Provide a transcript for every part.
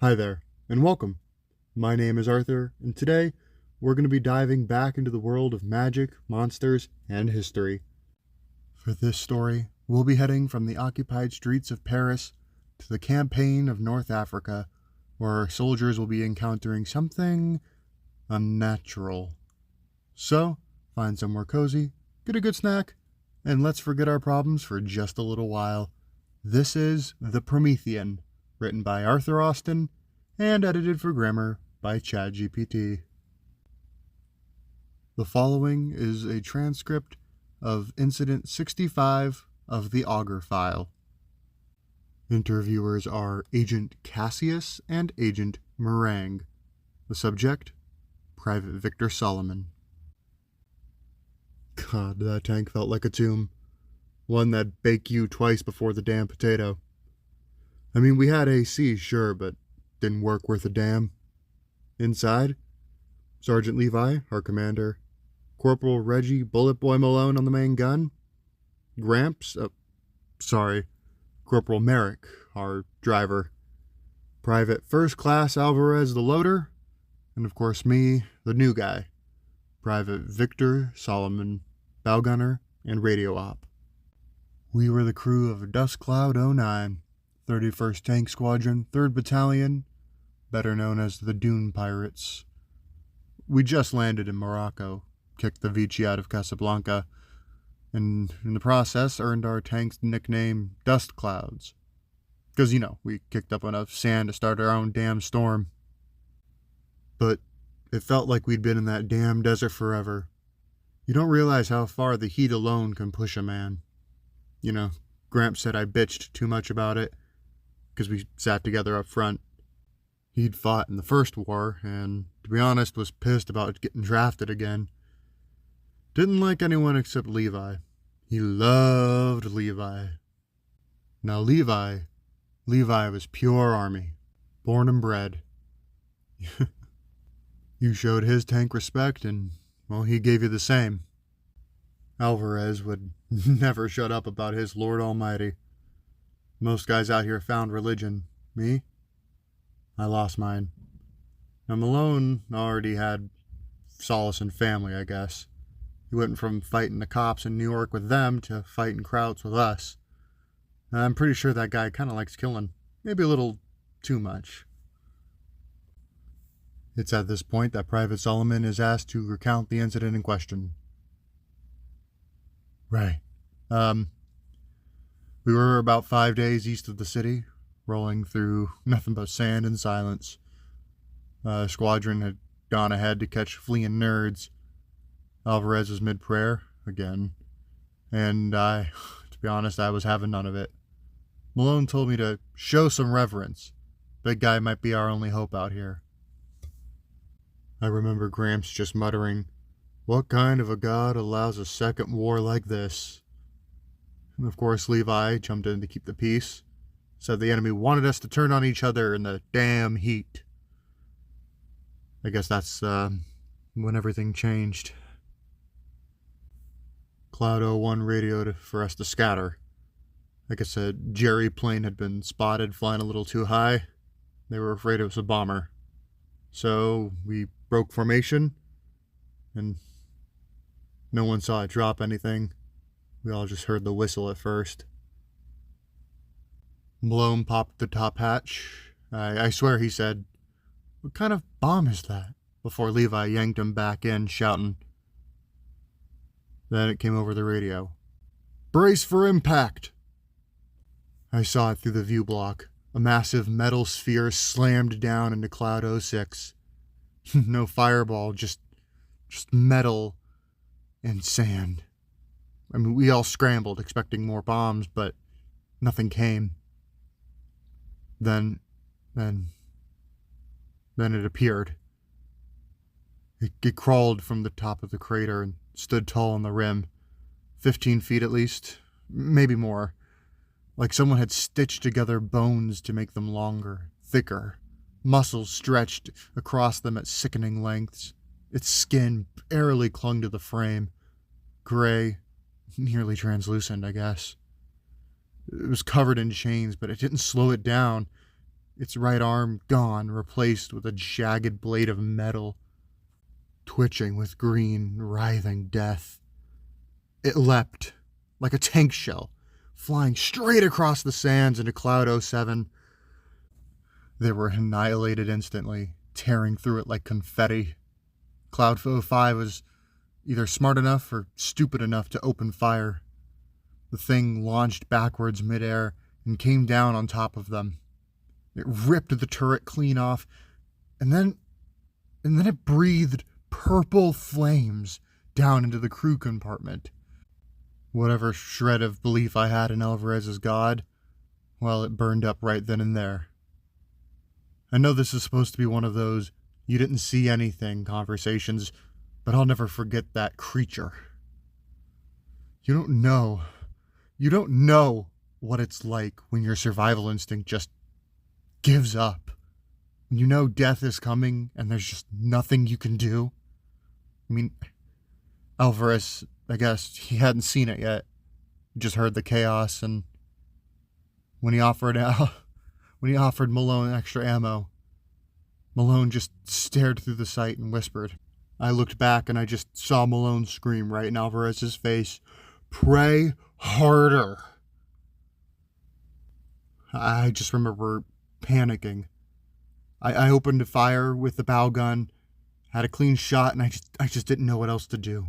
Hi there, and welcome. My name is Arthur, and today we're going to be diving back into the world of magic, monsters, and history. For this story, we'll be heading from the occupied streets of Paris to the campaign of North Africa, where our soldiers will be encountering something unnatural. So, find somewhere cozy, get a good snack, and let's forget our problems for just a little while. This is The Promethean, written by Arthur Austin and edited for grammar by ChatGPT. The following is a transcript of Incident 65 of the Augur File. Interviewers are Agent Cassius and Agent Meringue. The subject, Private Viktor Solomon. God, that tank felt like a tomb. One that'd bake you twice before the damn potato. I mean, we had AC, sure, but didn't work worth a damn. Inside, Sergeant Levi, our commander, Corporal Reggie Bullet Boy Malone on the main gun, Corporal Merrick, our driver, Private First Class Alvarez the loader, and of course me, the new guy, Private Viktor Solomon, bow gunner and radio op. We were the crew of Dust Cloud 09, 31st Tank Squadron, 3rd Battalion, better known as the Dune Pirates. We just landed in Morocco, kicked the Vichy out of Casablanca, and in the process earned our tank's nickname Dust Clouds. Because, we kicked up enough sand to start our own damn storm. But it felt like we'd been in that damn desert forever. You don't realize how far the heat alone can push a man. Gramps said I bitched too much about it, because we sat together up front. He'd fought in the first war, and, to be honest, was pissed about getting drafted again. Didn't like anyone except Levi. He loved Levi. Now Levi was pure army, born and bred. You showed his tank respect, and, well, he gave you the same. Alvarez would never shut up about his Lord Almighty. Most guys out here found religion. Me? I lost mine. Now Malone already had solace in family, I guess. He went from fighting the cops in New York with them to fighting Krauts with us. And I'm pretty sure that guy kind of likes killing. Maybe a little too much. It's at this point that Private Solomon is asked to recount the incident in question. Right. We were about 5 days east of the city, rolling through nothing but sand and silence. Squadron had gone ahead to catch fleeing nerds. Alvarez was mid-prayer, again, and to be honest, I was having none of it. Malone told me to show some reverence. Big guy might be our only hope out here. I remember Gramps just muttering, "What kind of a god allows a second war like this?" And of course, Levi jumped in to keep the peace. Said the enemy wanted us to turn on each other in the damn heat. I guess that's when everything changed. Cloud 01 radioed for us to scatter. Like I said, Jerry plane had been spotted flying a little too high. They were afraid it was a bomber. So we broke formation, and no one saw it drop anything. We all just heard the whistle at first. Malone popped the top hatch. I swear he said, "What kind of bomb is that?" before Levi yanked him back in, shouting. Then it came over the radio. "Brace for impact!" I saw it through the view block. A massive metal sphere slammed down into Cloud 06. No fireball, just metal and sand. I mean, we all scrambled, expecting more bombs, but nothing came. Then it appeared. It crawled from the top of the crater and stood tall on the rim, 15 feet at least, maybe more, like someone had stitched together bones to make them longer, thicker, muscles stretched across them at sickening lengths. Its skin barely clung to the frame, gray, nearly translucent, I guess. It was covered in chains, but it didn't slow it down. its right arm gone, replaced with a jagged blade of metal, twitching with green, writhing death. It leapt like a tank shell, flying straight across the sands into Cloud 07. They were annihilated instantly, tearing through it like confetti. Cloud 05 was either smart enough or stupid enough to open fire. The thing launched backwards midair and came down on top of them. It ripped the turret clean off, and then it breathed purple flames down into the crew compartment. Whatever shred of belief I had in Alvarez's god, well, it burned up right then and there. I know this is supposed to be one of those you didn't see anything conversations, but I'll never forget that creature. You don't know what it's like when your survival instinct just gives up. When you know death is coming and there's just nothing you can do. I mean, Alvarez, I guess he hadn't seen it yet. He just heard the chaos, and when he offered Malone extra ammo, Malone just stared through the sight and whispered. I looked back and I just saw Malone scream right in Alvarez's face, "Pray harder." I just remember panicking. I opened a fire with the bow gun, had a clean shot, and I just didn't know what else to do.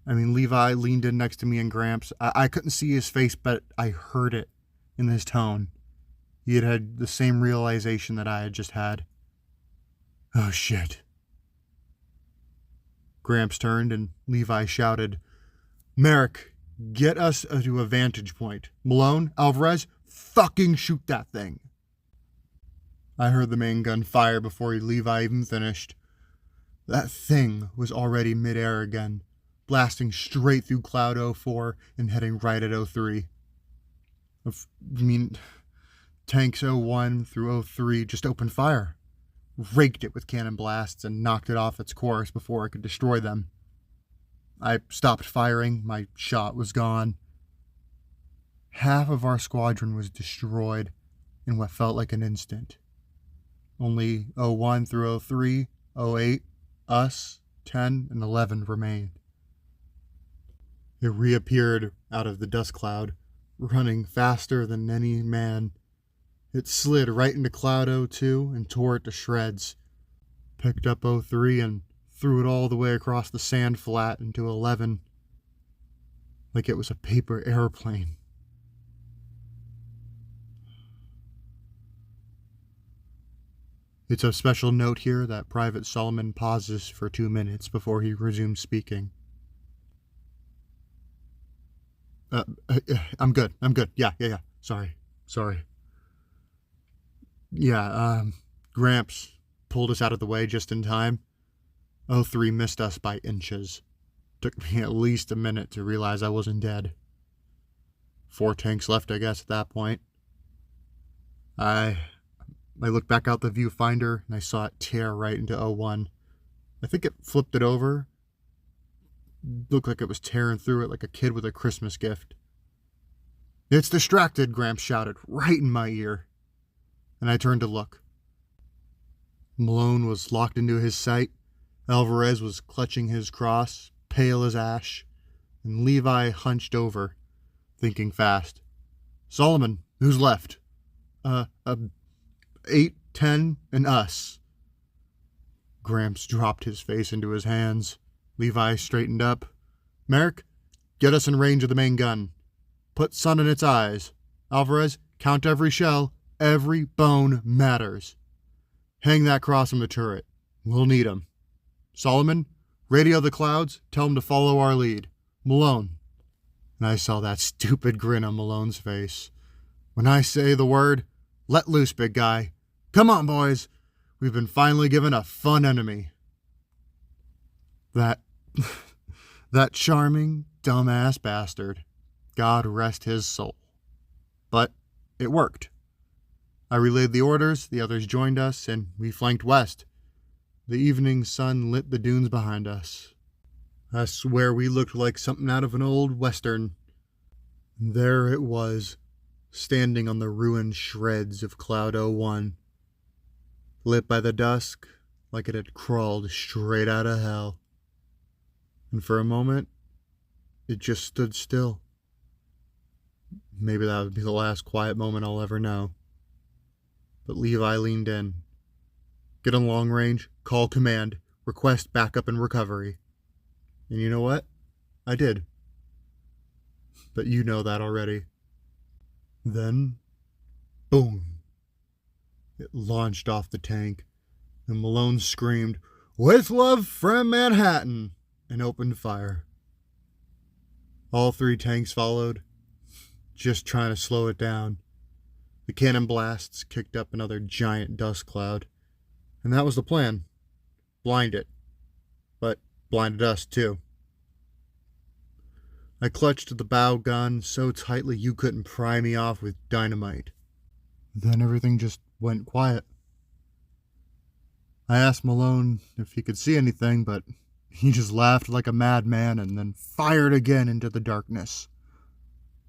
I mean, Levi leaned in next to me and Gramps. I couldn't see his face, but I heard it in his tone. He had had the same realization that I had just had. Oh, shit. Gramps turned and Levi shouted, "Merrick, get us to a vantage point. Malone, Alvarez, fucking shoot that thing." I heard the main gun fire before Levi even finished. That thing was already midair again, blasting straight through Cloud 04 and heading right at 03. Tanks 01 through 03 just opened fire, raked it with cannon blasts, and knocked it off its course before it could destroy them. I stopped firing, my shot was gone. Half of our squadron was destroyed in what felt like an instant. Only 01 through 03, 08, us, 10, and 11 remained. It reappeared out of the dust cloud, running faster than any man. It slid right into Cloud 02 and tore it to shreds. Picked up 03 and threw it all the way across the sand flat into 11, like it was a paper airplane. It's a special note here that Private Solomon pauses for 2 minutes before he resumes speaking. I'm good. Yeah. Sorry. Yeah, Gramps pulled us out of the way just in time. 03 missed us by inches. Took me at least a minute to realize I wasn't dead. 4 tanks left, I guess, at that point. I looked back out the viewfinder and I saw it tear right into 01. I think it flipped it over. Looked like it was tearing through it like a kid with a Christmas gift. "It's distracted," Gramps shouted right in my ear. And I turned to look. Malone was locked into his sight. Alvarez was clutching his cross, pale as ash, and Levi hunched over, thinking fast. "Solomon, who's left?" 8, 10, and us." Gramps dropped his face into his hands. Levi straightened up. "Merrick, get us in range of the main gun. Put sun in its eyes. Alvarez, count every shell. Every bone matters. Hang that cross on the turret. We'll need 'em. Solomon, radio the clouds. Tell 'em to follow our lead. Malone." And I saw that stupid grin on Malone's face. "When I say the word, let loose, big guy. Come on, boys. We've been finally given a fun enemy." That charming, dumbass bastard. God rest his soul. But it worked. I relayed the orders, the others joined us, and we flanked west. The evening sun lit the dunes behind us. I swear we looked like something out of an old western. There it was, standing on the ruined shreds of Cloud 01, lit by the dusk like it had crawled straight out of hell. And for a moment, it just stood still. Maybe that would be the last quiet moment I'll ever know. But Levi leaned in. Get on long range, call command, request backup and recovery. And you know what? I did. But you know that already. Then, boom. It launched off the tank, and Malone screamed, "With love from Manhattan," and opened fire. All 3 tanks followed, just trying to slow it down. The cannon blasts kicked up another giant dust cloud, and that was the plan. Blind it. But blinded us, too. I clutched the bow gun so tightly you couldn't pry me off with dynamite. Then everything just went quiet. I asked Malone if he could see anything, but he just laughed like a madman and then fired again into the darkness.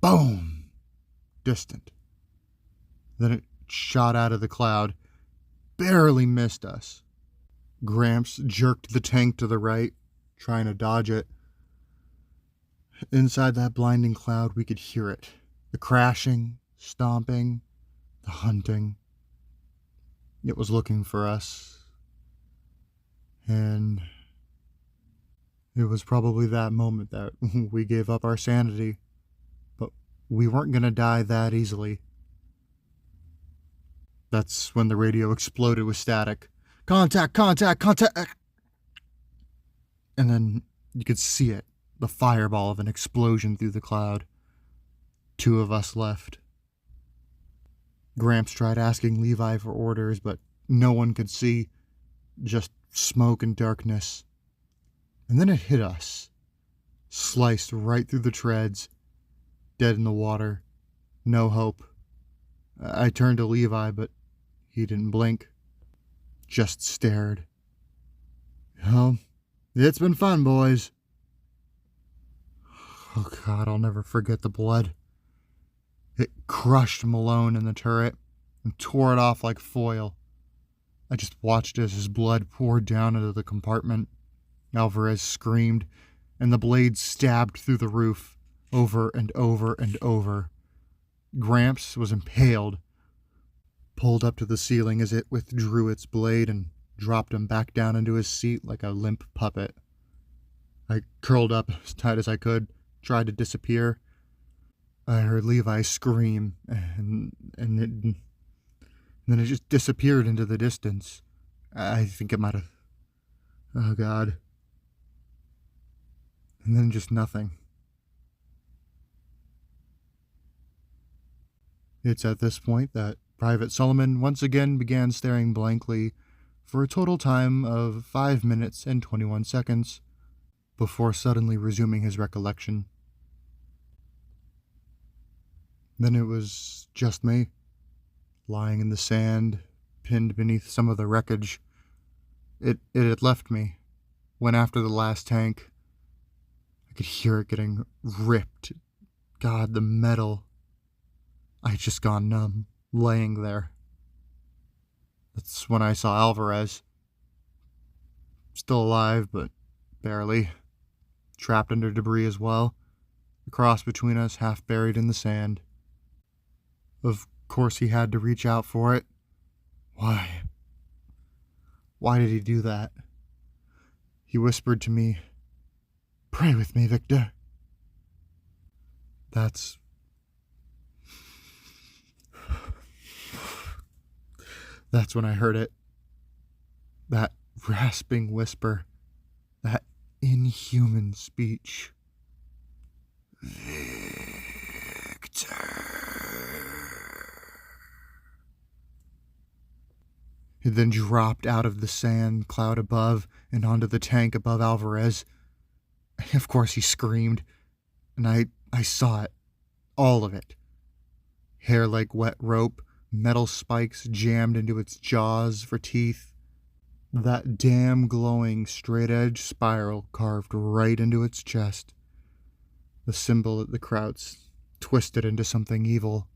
Boom! Distant. Then it shot out of the cloud, barely missed us. Gramps jerked the tank to the right, trying to dodge it. Inside that blinding cloud, we could hear it. The crashing, stomping, the hunting. It was looking for us. And it was probably that moment that we gave up our sanity. But we weren't going to die that easily. That's when the radio exploded with static. Contact, contact, contact! And then you could see it, the fireball of an explosion through the cloud. 2 of us left. Gramps tried asking Levi for orders, but no one could see, just smoke and darkness. And then it hit us, sliced right through the treads, dead in the water, no hope. I turned to Levi, but he didn't blink, just stared. Well, it's been fun, boys. Oh God, I'll never forget the blood. It crushed Malone in the turret and tore it off like foil. I just watched as his blood poured down into the compartment. Alvarez screamed, and the blade stabbed through the roof, over and over and over. Gramps was impaled, pulled up to the ceiling as it withdrew its blade and dropped him back down into his seat like a limp puppet. I curled up as tight as I could, tried to disappear. I heard Levi scream, and then it just disappeared into the distance. I think it might have... Oh, God. And then just nothing. It's at this point that Private Solomon once again began staring blankly for a total time of 5 minutes and 21 seconds before suddenly resuming his recollection. Then it was just me, lying in the sand, pinned beneath some of the wreckage. It had left me when after the last tank, I could hear it getting ripped. God, the metal. I had just gone numb, laying there. That's when I saw Alvarez. Still alive, but barely. Trapped under debris as well. The cross between us half buried in the sand. Of course he had to reach out for it. Why? Why did he do that? He whispered to me, "Pray with me, Victor." That's when I heard it. That rasping whisper. That inhuman speech. Victor. It then dropped out of the sand cloud above and onto the tank above Alvarez. Of course he screamed, and I saw it. All of it. Hair like wet rope, metal spikes jammed into its jaws for teeth. That damn glowing straight-edge spiral carved right into its chest. The symbol at the Krauts, twisted into something evil.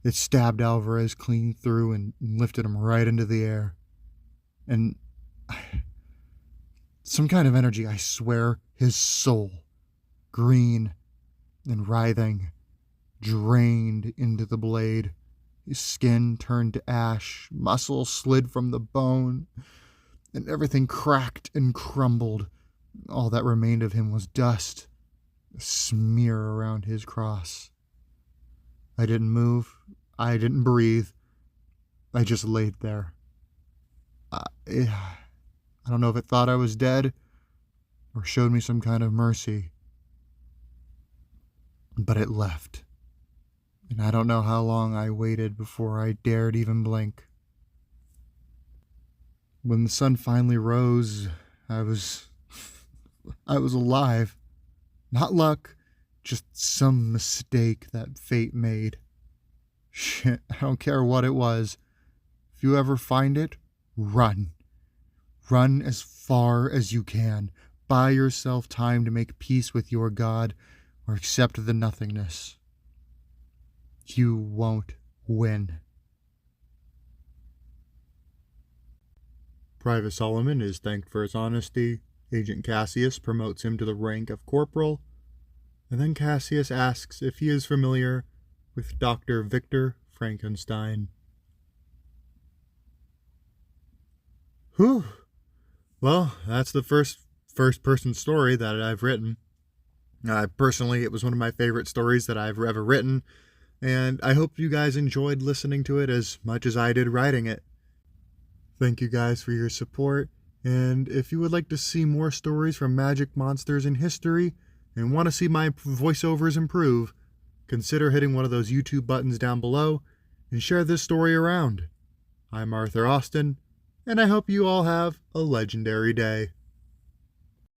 It stabbed Alvarez clean through and lifted him right into the air. And some kind of energy, I swear, his soul, green and writhing, drained into the blade. His skin turned to ash, muscle slid from the bone, and everything cracked and crumbled. All that remained of him was dust, a smear around his cross. I didn't move. I didn't breathe. I just laid there. I don't know if it thought I was dead or showed me some kind of mercy, but it left. And I don't know how long I waited before I dared even blink. When the sun finally rose, I was alive. Not luck, just some mistake that fate made. Shit, I don't care what it was. If you ever find it, run. Run as far as you can. Buy yourself time to make peace with your God or accept the nothingness. You won't win. Private Solomon is thanked for his honesty. Agent Cassius promotes him to the rank of corporal. And then Cassius asks if he is familiar with Dr. Viktor Frankenstein. Whew. Well, that's the first-person story that I've written. Personally, it was one of my favorite stories that I've ever written, and I hope you guys enjoyed listening to it as much as I did writing it. Thank you guys for your support, and if you would like to see more stories from magic monsters in history and want to see my voiceovers improve, consider hitting one of those YouTube buttons down below and share this story around. I'm Arthur Austin, and I hope you all have a legendary day.